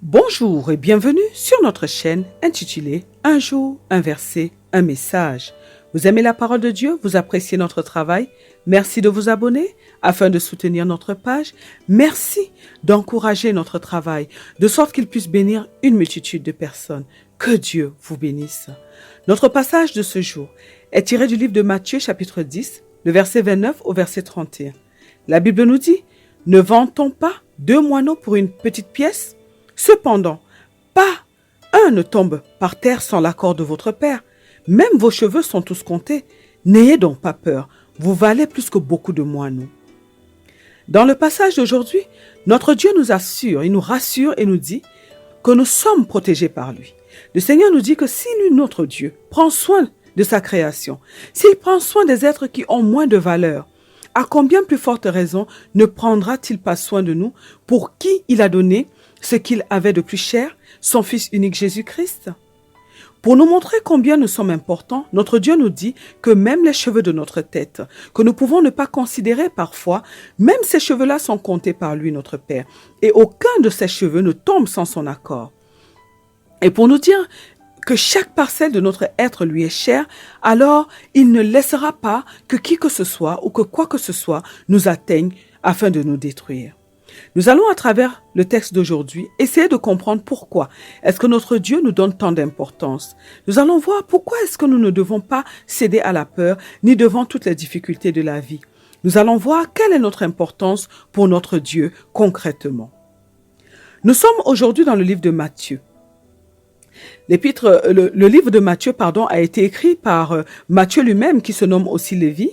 Bonjour et bienvenue sur notre chaîne intitulée Un jour, un verset, un message. Vous aimez la parole de Dieu? Vous appréciez notre travail? Merci de vous abonner afin de soutenir notre page. Merci d'encourager notre travail de sorte qu'il puisse bénir une multitude de personnes. Que Dieu vous bénisse. Notre passage de ce jour est tiré du livre de Matthieu chapitre 10, le verset 29 au verset 31. La Bible nous dit: ne vend-on pas 2 moineaux pour une petite pièce? Cependant, pas un ne tombe par terre sans l'accord de votre Père. Même vos cheveux sont tous comptés. N'ayez donc pas peur, vous valez plus que beaucoup de moineaux. Dans le passage d'aujourd'hui, notre Dieu nous assure, il nous rassure et nous dit que nous sommes protégés par lui. Le Seigneur nous dit que si notre Dieu prend soin de sa création, s'il prend soin des êtres qui ont moins de valeur, à combien plus forte raison ne prendra-t-il pas soin de nous pour qui il a donné ce qu'il avait de plus cher, son Fils unique Jésus-Christ? Pour nous montrer combien nous sommes importants, notre Dieu nous dit que même les cheveux de notre tête, que nous pouvons ne pas considérer parfois, même ces cheveux-là sont comptés par lui, notre Père. Et aucun de ces cheveux ne tombe sans son accord. Et pour nous dire que chaque parcelle de notre être lui est chère, alors il ne laissera pas que qui que ce soit ou que quoi que ce soit nous atteigne afin de nous détruire. Nous allons à travers le texte d'aujourd'hui essayer de comprendre pourquoi est-ce que notre Dieu nous donne tant d'importance. Nous allons voir pourquoi est-ce que nous ne devons pas céder à la peur ni devant toutes les difficultés de la vie. Nous allons voir quelle est notre importance pour notre Dieu concrètement. Nous sommes aujourd'hui dans le livre de Matthieu. Le livre de Matthieu a été écrit par Matthieu lui-même qui se nomme aussi Lévi.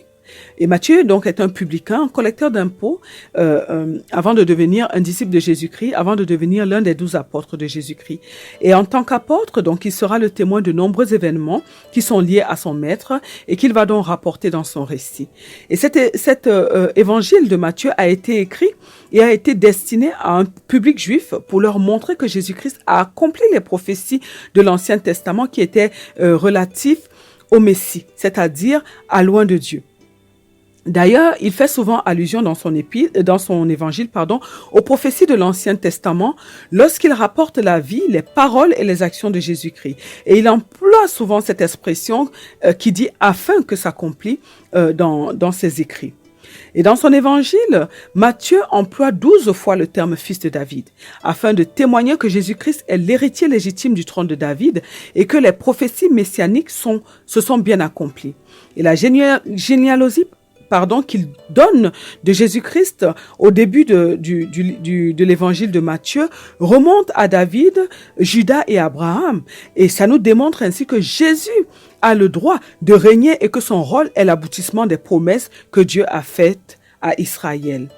Et Matthieu donc est un publicain, un collecteur d'impôts avant de devenir un disciple de Jésus-Christ, avant de devenir l'un des 12 apôtres de Jésus-Christ. Et en tant qu'apôtre, donc il sera le témoin de nombreux événements qui sont liés à son maître et qu'il va donc rapporter dans son récit. Et cet évangile de Matthieu a été écrit et a été destiné à un public juif pour leur montrer que Jésus-Christ a accompli les prophéties de l'Ancien Testament qui étaient relatifs au Messie, c'est-à-dire à loin de Dieu. D'ailleurs, il fait souvent allusion dans son évangile, aux prophéties de l'Ancien Testament lorsqu'il rapporte la vie, les paroles et les actions de Jésus-Christ. Et il emploie souvent cette expression qui dit « afin que s'accomplit » dans ses écrits. Et dans son évangile, Matthieu emploie 12 fois le terme « fils de David » afin de témoigner que Jésus-Christ est l'héritier légitime du trône de David et que les prophéties messianiques se sont bien accomplies. Et la généalogie qu'il donne de Jésus-Christ au début de l'évangile de Matthieu remonte à David, Judas et Abraham. Et ça nous démontre ainsi que Jésus a le droit de régner et que son rôle est l'aboutissement des promesses que Dieu a faites à Israël.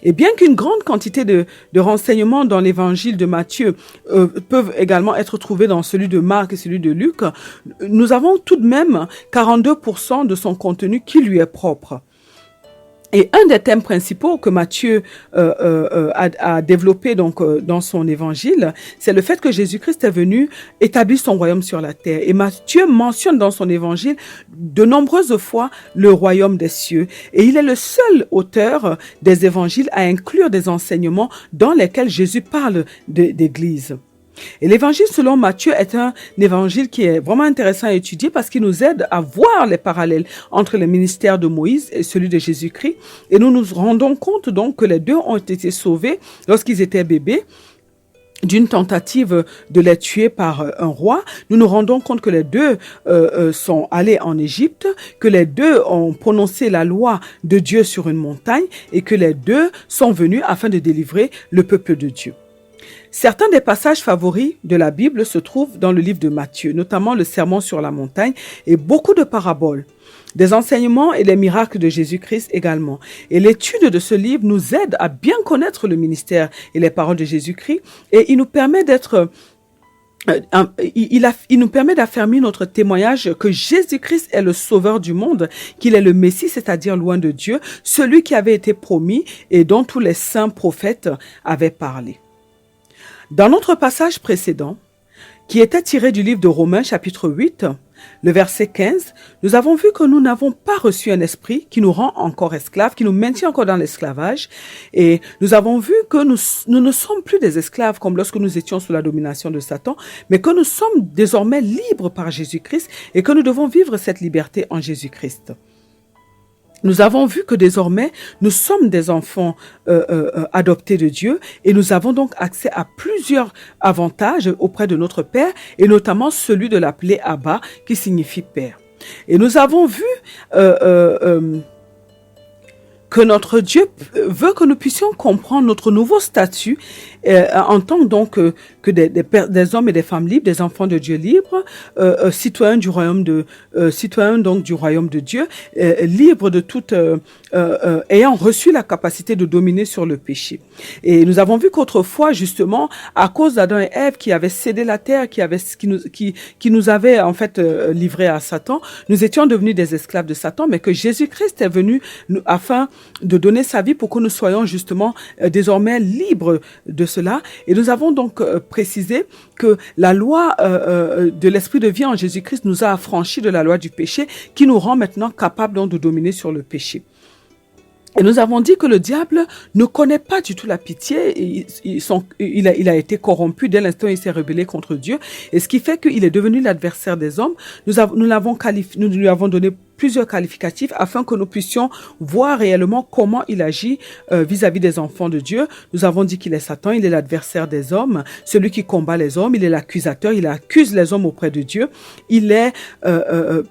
Et bien qu'une grande quantité de renseignements dans l'évangile de Matthieu peuvent également être trouvés dans celui de Marc et celui de Luc, nous avons tout de même 42% de son contenu qui lui est propre. Et un des thèmes principaux que Matthieu a développé dans son évangile, c'est le fait que Jésus-Christ est venu établir son royaume sur la terre. Et Matthieu mentionne dans son évangile de nombreuses fois le royaume des cieux. Et il est le seul auteur des évangiles à inclure des enseignements dans lesquels Jésus parle d'église. Et l'évangile selon Matthieu est un évangile qui est vraiment intéressant à étudier parce qu'il nous aide à voir les parallèles entre le ministère de Moïse et celui de Jésus-Christ. Et nous nous rendons compte donc que les deux ont été sauvés lorsqu'ils étaient bébés d'une tentative de les tuer par un roi. Nous nous rendons compte que les deux sont allés en Égypte, que les deux ont prononcé la loi de Dieu sur une montagne et que les deux sont venus afin de délivrer le peuple de Dieu. Certains des passages favoris de la Bible se trouvent dans le livre de Matthieu, notamment le sermon sur la montagne et beaucoup de paraboles, des enseignements et les miracles de Jésus-Christ également. Et l'étude de ce livre nous aide à bien connaître le ministère et les paroles de Jésus-Christ et il nous permet il nous permet d'affermir notre témoignage que Jésus-Christ est le sauveur du monde, qu'il est le Messie, c'est-à-dire loin de Dieu, celui qui avait été promis et dont tous les saints prophètes avaient parlé. Dans notre passage précédent, qui était tiré du livre de Romains chapitre 8, Le verset 15, nous avons vu que nous n'avons pas reçu un esprit qui nous rend encore esclaves, qui nous maintient encore dans l'esclavage. Et nous avons vu que nous ne sommes plus des esclaves comme lorsque nous étions sous la domination de Satan, mais que nous sommes désormais libres par Jésus-Christ et que nous devons vivre cette liberté en Jésus-Christ. Nous avons vu que désormais, nous sommes des enfants adoptés de Dieu et nous avons donc accès à plusieurs avantages auprès de notre Père et notamment celui de l'appeler Abba qui signifie Père. Et nous avons vu que notre Dieu veut que nous puissions comprendre notre nouveau statut en tant donc que des hommes et des femmes libres, des enfants de Dieu libres, citoyens du royaume citoyens donc du royaume de Dieu, libres de toute ayant reçu la capacité de dominer sur le péché. Et nous avons vu qu'autrefois justement à cause d'Adam et Ève qui avaient cédé la terre, qui nous avaient en fait livrés à Satan, nous étions devenus des esclaves de Satan, mais que Jésus-Christ est venu afin de donner sa vie pour que nous soyons justement désormais libres de cela. Et nous avons donc précisé que la loi de l'esprit de vie en Jésus-Christ nous a affranchis de la loi du péché qui nous rend maintenant capables donc de dominer sur le péché. Et nous avons dit que le diable ne connaît pas du tout la pitié. Il a été corrompu dès l'instant où il s'est rebellé contre Dieu. Et ce qui fait qu'il est devenu l'adversaire des hommes. Nous lui avons donné plusieurs qualificatifs afin que nous puissions voir réellement comment il agit vis-à-vis des enfants de Dieu. Nous avons dit qu'il est Satan, il est l'adversaire des hommes, celui qui combat les hommes, il est l'accusateur, il accuse les hommes auprès de Dieu. Il est,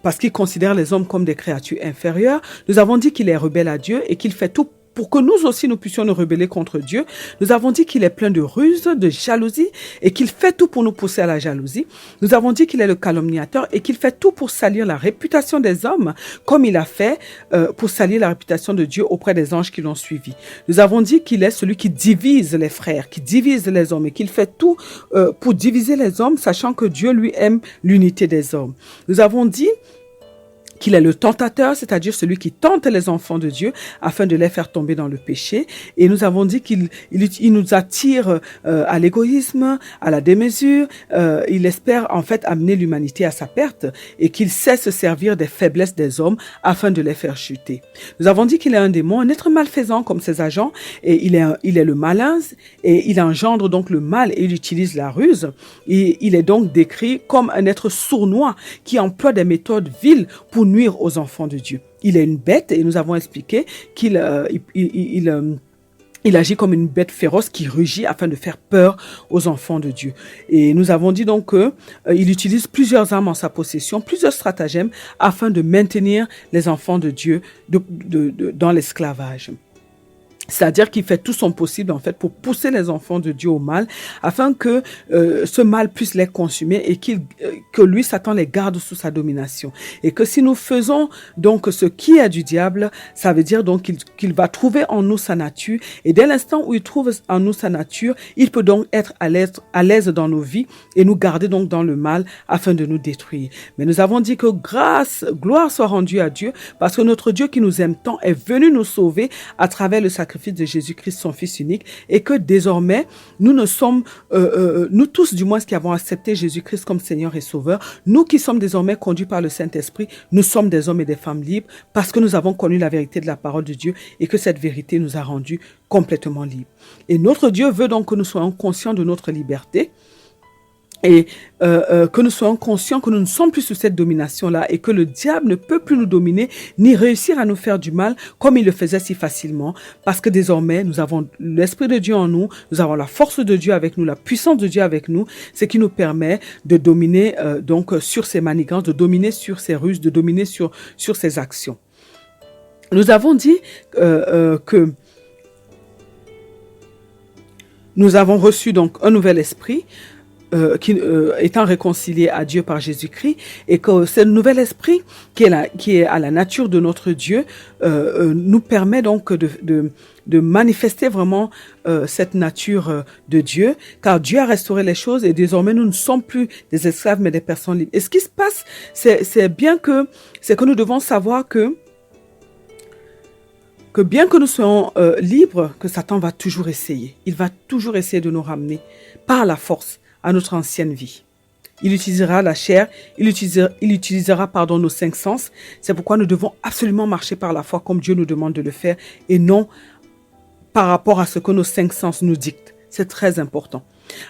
parce qu'il considère les hommes comme des créatures inférieures. Nous avons dit qu'il est rebelle à Dieu et qu'il fait tout pour que nous aussi nous puissions nous rebeller contre Dieu. Nous avons dit qu'il est plein de ruse, de jalousie et qu'il fait tout pour nous pousser à la jalousie. Nous avons dit qu'il est le calomniateur et qu'il fait tout pour salir la réputation des hommes comme il a fait pour salir la réputation de Dieu auprès des anges qui l'ont suivi. Nous avons dit qu'il est celui qui divise les frères, qui divise les hommes et qu'il fait tout pour diviser les hommes, sachant que Dieu lui aime l'unité des hommes. Nous avons dit qu'il est le tentateur, c'est-à-dire celui qui tente les enfants de Dieu afin de les faire tomber dans le péché. Et nous avons dit qu'il nous attire à l'égoïsme, à la démesure. Il espère en fait amener l'humanité à sa perte et qu'il sait se servir des faiblesses des hommes afin de les faire chuter. Nous avons dit qu'il est un démon, un être malfaisant comme ses agents, et il est le malin et il engendre donc le mal et il utilise la ruse. Et il est donc décrit comme un être sournois qui emploie des méthodes viles pour nuire aux enfants de Dieu. Il est une bête et nous avons expliqué qu'il agit comme une bête féroce qui rugit afin de faire peur aux enfants de Dieu. Et nous avons dit donc qu'il utilise plusieurs armes en sa possession, plusieurs stratagèmes afin de maintenir les enfants de Dieu dans l'esclavage. C'est-à-dire qu'il fait tout son possible en fait pour pousser les enfants de Dieu au mal afin que ce mal puisse les consumer et que lui, Satan, les garde sous sa domination. Et que si nous faisons donc ce qui est du diable, ça veut dire donc qu'il va trouver en nous sa nature et dès l'instant où il trouve en nous sa nature, il peut donc être à l'aise dans nos vies et nous garder donc dans le mal afin de nous détruire. Mais nous avons dit que gloire soit rendue à Dieu parce que notre Dieu qui nous aime tant est venu nous sauver à travers le sacrifice de Jésus-Christ, son Fils unique, et que désormais, nous tous du moins qui avons accepté Jésus-Christ comme Seigneur et Sauveur, nous qui sommes désormais conduits par le Saint-Esprit, nous sommes des hommes et des femmes libres parce que nous avons connu la vérité de la parole de Dieu et que cette vérité nous a rendus complètement libres. Et notre Dieu veut donc que nous soyons conscients de notre liberté et que nous soyons conscients que nous ne sommes plus sous cette domination-là et que le diable ne peut plus nous dominer ni réussir à nous faire du mal comme il le faisait si facilement parce que désormais nous avons l'Esprit de Dieu en nous, nous avons la force de Dieu avec nous, la puissance de Dieu avec nous, ce qui nous permet de dominer donc sur ses manigances, de dominer sur ses ruses, de dominer sur ses actions. Nous avons dit que nous avons reçu donc un nouvel esprit étant réconcilié à Dieu par Jésus-Christ et que ce nouvel esprit qui est à la nature de notre Dieu nous permet donc de manifester vraiment cette nature de Dieu car Dieu a restauré les choses et désormais nous ne sommes plus des esclaves mais des personnes libres. Et ce qui se passe, c'est que nous devons savoir que bien que nous soyons libres, que Satan va toujours essayer. Il va toujours essayer de nous ramener par la force à notre ancienne vie. il utilisera la chair, il utilisera pardon, nos 5 sens. C'est pourquoi nous devons absolument marcher par la foi comme Dieu nous demande de le faire et non par rapport à ce que nos 5 sens nous dictent. C'est très important.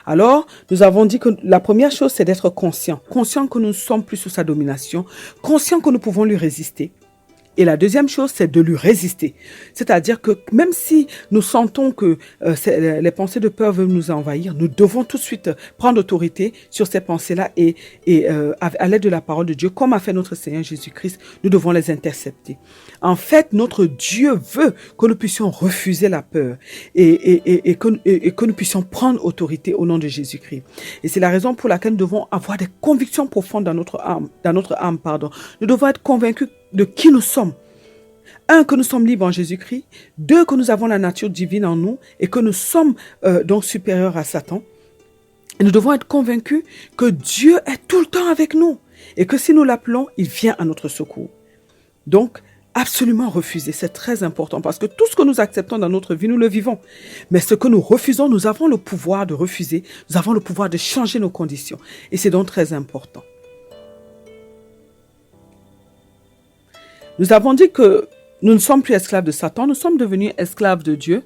Alors, nous avons dit que la première chose, c'est d'être conscient. Conscient que nous ne sommes plus sous sa domination. Conscient que nous pouvons lui résister. Et la deuxième chose, c'est de lui résister. C'est-à-dire que même si nous sentons que les pensées de peur veulent nous envahir, nous devons tout de suite prendre autorité sur ces pensées-là et à l'aide de la parole de Dieu, comme a fait notre Seigneur Jésus-Christ, nous devons les intercepter. En fait, notre Dieu veut que nous puissions refuser la peur et que nous puissions prendre autorité au nom de Jésus-Christ. Et c'est la raison pour laquelle nous devons avoir des convictions profondes dans notre âme. Nous devons être convaincus de qui nous sommes. 1, que nous sommes libres en Jésus-Christ. 2, que nous avons la nature divine en nous et que nous sommes donc supérieurs à Satan. Et nous devons être convaincus que Dieu est tout le temps avec nous et que si nous l'appelons, il vient à notre secours. Donc, absolument refuser, c'est très important parce que tout ce que nous acceptons dans notre vie, nous le vivons. Mais ce que nous refusons, nous avons le pouvoir de refuser, nous avons le pouvoir de changer nos conditions. Et c'est donc très important. Nous avons dit que nous ne sommes plus esclaves de Satan, nous sommes devenus esclaves de Dieu.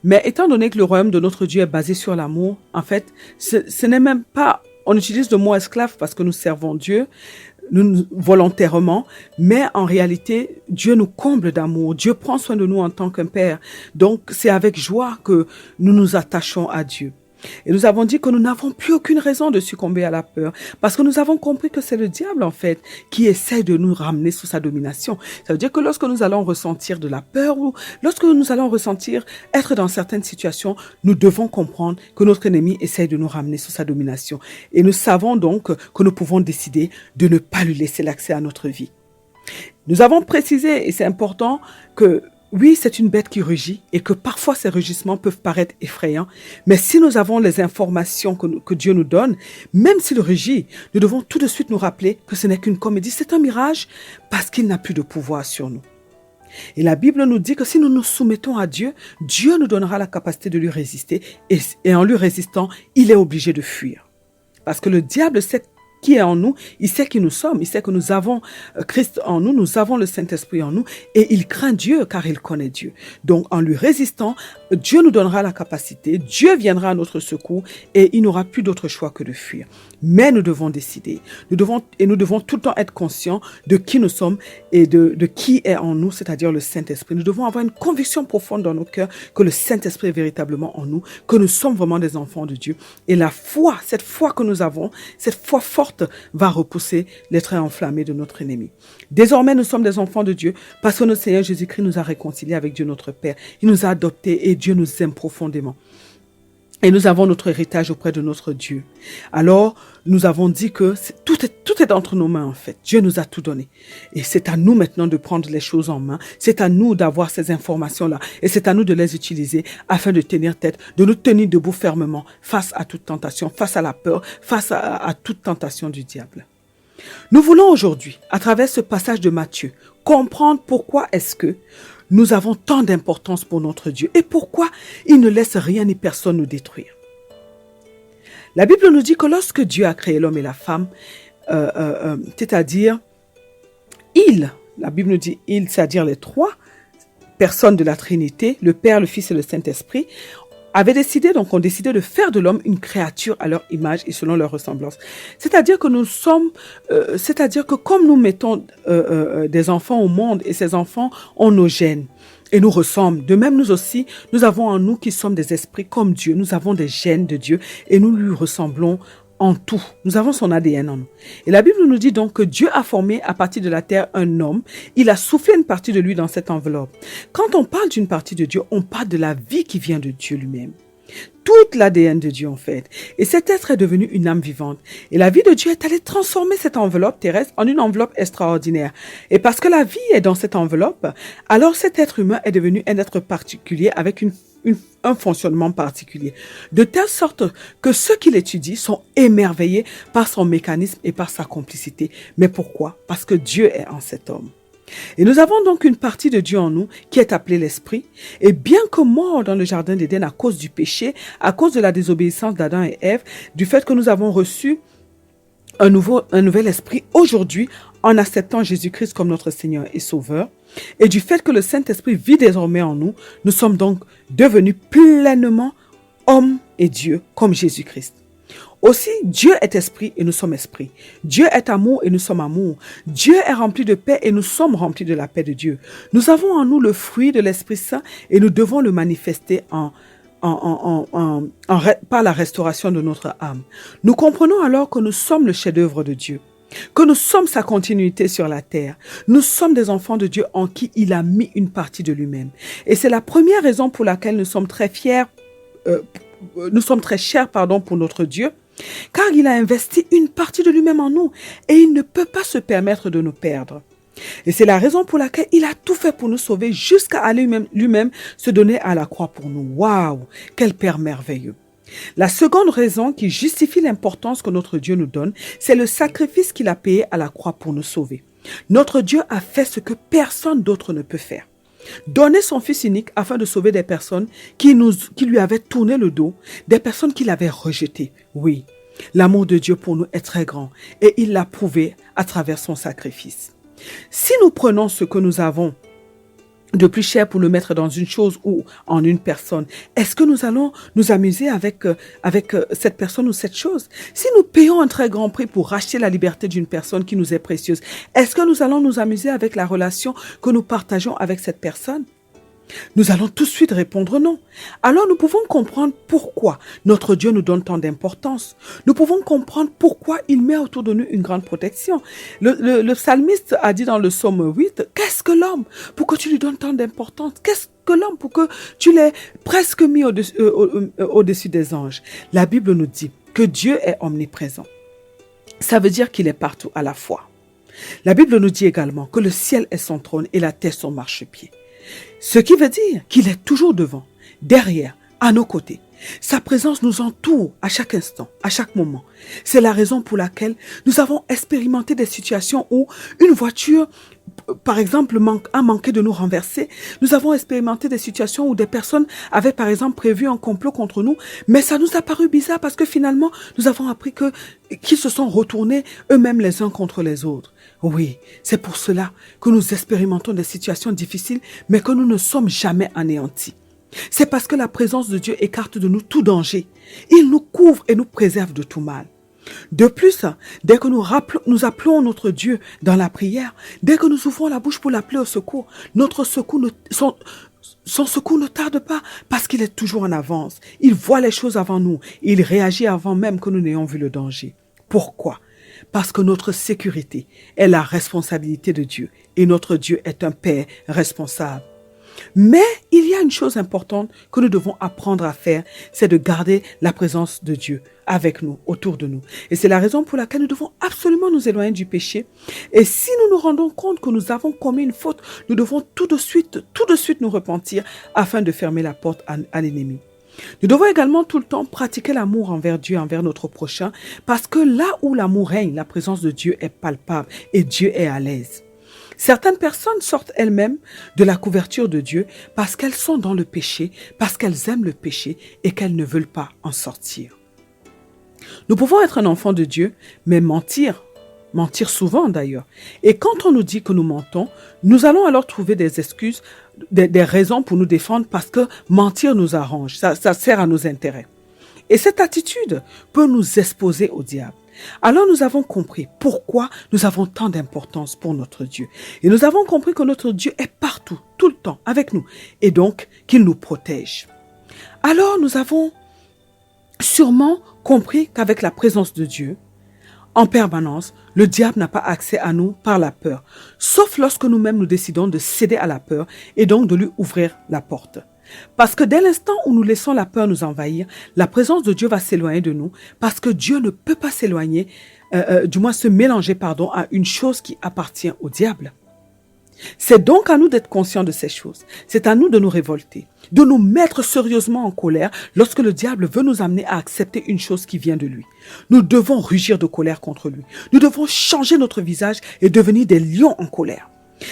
Mais étant donné que le royaume de notre Dieu est basé sur l'amour, en fait, ce n'est même pas... On utilise le mot esclave parce que nous servons Dieu volontairement, mais en réalité, Dieu nous comble d'amour. Dieu prend soin de nous en tant qu'un père. Donc, c'est avec joie que nous nous attachons à Dieu. Et nous avons dit que nous n'avons plus aucune raison de succomber à la peur parce que nous avons compris que c'est le diable en fait qui essaie de nous ramener sous sa domination. Ça veut dire que lorsque nous allons ressentir de la peur ou lorsque nous allons ressentir être dans certaines situations, nous devons comprendre que notre ennemi essaie de nous ramener sous sa domination. Et nous savons donc que nous pouvons décider de ne pas lui laisser l'accès à notre vie. Nous avons précisé, et c'est important, que oui, c'est une bête qui rugit et que parfois ces rugissements peuvent paraître effrayants. Mais si nous avons les informations que Dieu nous donne, même s'il rugit, nous devons tout de suite nous rappeler que ce n'est qu'une comédie, c'est un mirage parce qu'il n'a plus de pouvoir sur nous. Et la Bible nous dit que si nous nous soumettons à Dieu, Dieu nous donnera la capacité de lui résister et en lui résistant, il est obligé de fuir. Parce que le diable sait qui est en nous, il sait qui nous sommes, il sait que nous avons Christ en nous, nous avons le Saint-Esprit en nous et il craint Dieu car il connaît Dieu. Donc en lui résistant, Dieu nous donnera la capacité, Dieu viendra à notre secours et il n'aura plus d'autre choix que de fuir. Mais nous devons décider, nous devons tout le temps être conscients de qui nous sommes et de qui est en nous, c'est-à-dire le Saint-Esprit. Nous devons avoir une conviction profonde dans nos cœurs que le Saint-Esprit est véritablement en nous, que nous sommes vraiment des enfants de Dieu. Et la foi, cette foi que nous avons, cette foi forte va repousser les traits enflammés de notre ennemi. Désormais, nous sommes des enfants de Dieu parce que notre Seigneur Jésus-Christ nous a réconciliés avec Dieu notre Père. Il nous a adoptés et Dieu nous aime profondément. Et nous avons notre héritage auprès de notre Dieu. Alors, nous avons dit que tout est entre nos mains en fait. Dieu nous a tout donné. Et c'est à nous maintenant de prendre les choses en main. C'est à nous d'avoir ces informations-là. Et c'est à nous de les utiliser afin de tenir tête, de nous tenir debout fermement face à toute tentation, face à la peur, face à toute tentation du diable. Nous voulons aujourd'hui, à travers ce passage de Matthieu, comprendre pourquoi est-ce que nous avons tant d'importance pour notre Dieu et pourquoi il ne laisse rien ni personne nous détruire. La Bible nous dit que lorsque Dieu a créé l'homme et la femme, c'est-à-dire la Bible nous dit il, c'est-à-dire les trois personnes de la Trinité, le Père, le Fils et le Saint-Esprit, ont décidé de faire de l'homme une créature à leur image et selon leur ressemblance. C'est-à-dire que comme nous mettons des enfants au monde et ces enfants ont nos gènes et nous ressemblent, de même nous aussi, nous avons en nous qui sommes des esprits comme Dieu, nous avons des gènes de Dieu et nous lui ressemblons en tout. Nous avons son ADN en nous. Et la Bible nous dit donc que Dieu a formé à partir de la terre un homme. Il a soufflé une partie de lui dans cette enveloppe. Quand on parle d'une partie de Dieu, on parle de la vie qui vient de Dieu lui-même. Toute l'ADN de Dieu en fait. Et cet être est devenu une âme vivante. Et la vie de Dieu est allée transformer cette enveloppe terrestre en une enveloppe extraordinaire. Et parce que la vie est dans cette enveloppe, alors cet être humain est devenu un être particulier avec un fonctionnement particulier. De telle sorte que ceux qui l'étudient sont émerveillés par son mécanisme et par sa complicité. Mais pourquoi? Parce que Dieu est en cet homme. Et nous avons donc une partie de Dieu en nous qui est appelée l'esprit. Et bien que mort dans le jardin d'Éden à cause du péché, à cause de la désobéissance d'Adam et Ève, du fait que nous avons reçu un nouvel esprit aujourd'hui en acceptant Jésus-Christ comme notre Seigneur et Sauveur. Et du fait que le Saint-Esprit vit désormais en nous, nous sommes donc devenus pleinement hommes et Dieu comme Jésus-Christ. Aussi, Dieu est esprit et nous sommes esprit. Dieu est amour et nous sommes amour. Dieu est rempli de paix et nous sommes remplis de la paix de Dieu. Nous avons en nous le fruit de l'Esprit Saint et nous devons le manifester par la restauration de notre âme. Nous comprenons alors que nous sommes le chef-d'œuvre de Dieu, que nous sommes sa continuité sur la terre. Nous sommes des enfants de Dieu en qui il a mis une partie de lui-même. Et c'est la première raison pour laquelle nous sommes très chers pour notre Dieu, car il a investi une partie de lui-même en nous et il ne peut pas se permettre de nous perdre. Et c'est la raison pour laquelle il a tout fait pour nous sauver jusqu'à aller lui-même se donner à la croix pour nous. Waouh, quel Père merveilleux! La seconde raison qui justifie l'importance que notre Dieu nous donne, c'est le sacrifice qu'il a payé à la croix pour nous sauver. Notre Dieu a fait ce que personne d'autre ne peut faire. Donner son Fils unique afin de sauver des personnes qui lui avaient tourné le dos, des personnes qui l'avaient rejeté. Oui, l'amour de Dieu pour nous est très grand et il l'a prouvé à travers son sacrifice. Si nous prenons ce que nous avons de plus cher pour le mettre dans une chose ou en une personne, est-ce que nous allons nous amuser avec cette personne ou cette chose? Si nous payons un très grand prix pour racheter la liberté d'une personne qui nous est précieuse, est-ce que nous allons nous amuser avec la relation que nous partageons avec cette personne? Nous allons tout de suite répondre non. Alors nous pouvons comprendre pourquoi notre Dieu nous donne tant d'importance. Nous pouvons comprendre pourquoi il met autour de nous une grande protection. Le psalmiste a dit dans le psaume 8, « Qu'est-ce que l'homme pour que tu lui donnes tant d'importance? Qu'est-ce que l'homme pour que tu l'aies presque mis au-dessus des anges ?» La Bible nous dit que Dieu est omniprésent. Ça veut dire qu'il est partout à la fois. La Bible nous dit également que le ciel est son trône et la terre son marchepied. Ce qui veut dire qu'il est toujours devant, derrière, à nos côtés. Sa présence nous entoure à chaque instant, à chaque moment. C'est la raison pour laquelle nous avons expérimenté des situations où une voiture, par exemple, a manqué de nous renverser. Nous avons expérimenté des situations où des personnes avaient, par exemple, prévu un complot contre nous, mais ça nous a paru bizarre parce que finalement, nous avons appris qu'ils se sont retournés eux-mêmes les uns contre les autres. Oui, c'est pour cela que nous expérimentons des situations difficiles, mais que nous ne sommes jamais anéantis. C'est parce que la présence de Dieu écarte de nous tout danger. Il nous couvre et nous préserve de tout mal. De plus, dès que nous appelons notre Dieu dans la prière, dès que nous ouvrons la bouche pour l'appeler au secours, son secours ne tarde pas parce qu'il est toujours en avance. Il voit les choses avant nous. Il réagit avant même que nous n'ayons vu le danger. Pourquoi ? Parce que notre sécurité est la responsabilité de Dieu et notre Dieu est un Père responsable. Mais il y a une chose importante que nous devons apprendre à faire, c'est de garder la présence de Dieu avec nous, autour de nous. Et c'est la raison pour laquelle nous devons absolument nous éloigner du péché. Et si nous nous rendons compte que nous avons commis une faute, nous devons tout de suite nous repentir afin de fermer la porte à l'ennemi. Nous devons également tout le temps pratiquer l'amour envers Dieu, envers notre prochain, parce que là où l'amour règne, la présence de Dieu est palpable et Dieu est à l'aise. Certaines personnes sortent elles-mêmes de la couverture de Dieu parce qu'elles sont dans le péché, parce qu'elles aiment le péché et qu'elles ne veulent pas en sortir. Nous pouvons être un enfant de Dieu, mais mentir souvent d'ailleurs. Et quand on nous dit que nous mentons, nous allons alors trouver des excuses, des raisons pour nous défendre parce que mentir nous arrange, ça sert à nos intérêts. Et cette attitude peut nous exposer au diable. Alors nous avons compris pourquoi nous avons tant d'importance pour notre Dieu. Et nous avons compris que notre Dieu est partout, tout le temps, avec nous. Et donc qu'il nous protège. Alors nous avons sûrement compris qu'avec la présence de Dieu, en permanence, le diable n'a pas accès à nous par la peur. Sauf lorsque nous-mêmes nous décidons de céder à la peur et donc de lui ouvrir la porte. Parce que dès l'instant où nous laissons la peur nous envahir, la présence de Dieu va s'éloigner de nous parce que Dieu ne peut pas se mélanger à une chose qui appartient au diable. C'est donc à nous d'être conscients de ces choses. C'est à nous de nous révolter, de nous mettre sérieusement en colère lorsque le diable veut nous amener à accepter une chose qui vient de lui. Nous devons rugir de colère contre lui. Nous devons changer notre visage et devenir des lions en colère.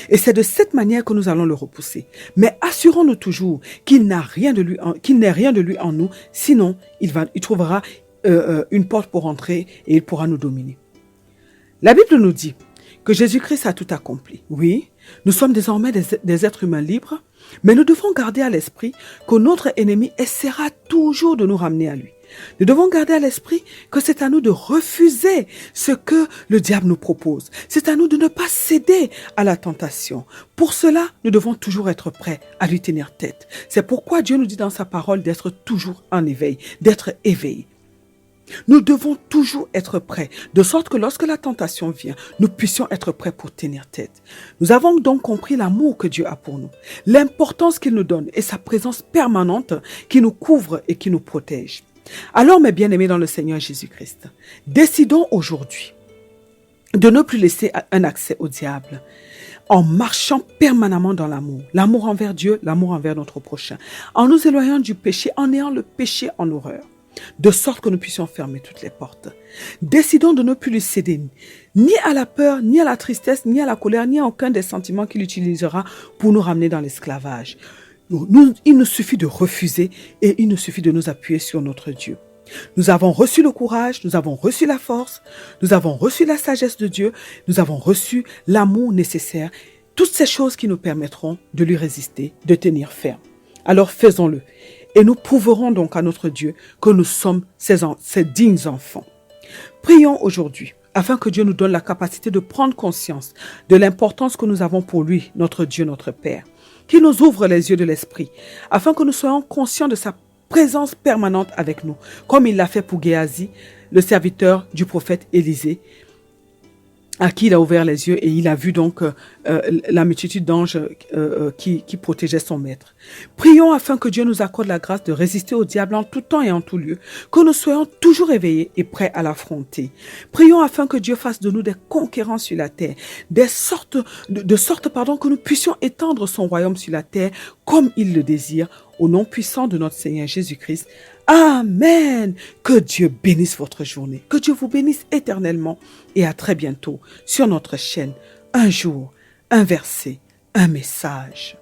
Et c'est de cette manière que nous allons le repousser. Mais assurons-nous toujours qu'il n'est rien de lui en nous, sinon il trouvera une porte pour entrer et il pourra nous dominer. La Bible nous dit que Jésus-Christ a tout accompli. Oui, nous sommes désormais des êtres humains libres, mais nous devons garder à l'esprit que notre ennemi essaiera toujours de nous ramener à lui. Nous devons garder à l'esprit que c'est à nous de refuser ce que le diable nous propose. C'est à nous de ne pas céder à la tentation. Pour cela, nous devons toujours être prêts à lui tenir tête. C'est pourquoi Dieu nous dit dans sa parole d'être toujours en éveil, d'être éveillés. Nous devons toujours être prêts, de sorte que lorsque la tentation vient, nous puissions être prêts pour tenir tête. Nous avons donc compris l'amour que Dieu a pour nous, l'importance qu'il nous donne et sa présence permanente qui nous couvre et qui nous protège. Alors, mes bien-aimés dans le Seigneur Jésus-Christ, décidons aujourd'hui de ne plus laisser un accès au diable en marchant permanemment dans l'amour. L'amour envers Dieu, l'amour envers notre prochain. En nous éloignant du péché, en ayant le péché en horreur. De sorte que nous puissions fermer toutes les portes. Décidons de ne plus lui céder, ni à la peur, ni à la tristesse, ni à la colère, ni à aucun des sentiments qu'il utilisera pour nous ramener dans l'esclavage. Il nous suffit de refuser et il nous suffit de nous appuyer sur notre Dieu. Nous avons reçu le courage, nous avons reçu la force, nous avons reçu la sagesse de Dieu, nous avons reçu l'amour nécessaire, toutes ces choses qui nous permettront de lui résister, de tenir ferme. Alors faisons-le. Et nous prouverons donc à notre Dieu que nous sommes ses dignes enfants. Prions aujourd'hui afin que Dieu nous donne la capacité de prendre conscience de l'importance que nous avons pour lui, notre Dieu, notre Père. Qu'il nous ouvre les yeux de l'esprit afin que nous soyons conscients de sa présence permanente avec nous, comme il l'a fait pour Géasi, le serviteur du prophète Élisée, à qui il a ouvert les yeux et il a vu donc la multitude d'anges qui protégeaient son maître. Prions afin que Dieu nous accorde la grâce de résister au diable en tout temps et en tout lieu, que nous soyons toujours éveillés et prêts à l'affronter. Prions afin que Dieu fasse de nous des conquérants sur la terre, de sorte que nous puissions étendre son royaume sur la terre comme il le désire, au nom puissant de notre Seigneur Jésus-Christ. Amen. Que Dieu bénisse votre journée. Que Dieu vous bénisse éternellement. Et à très bientôt sur notre chaîne. Un jour, un verset, un message.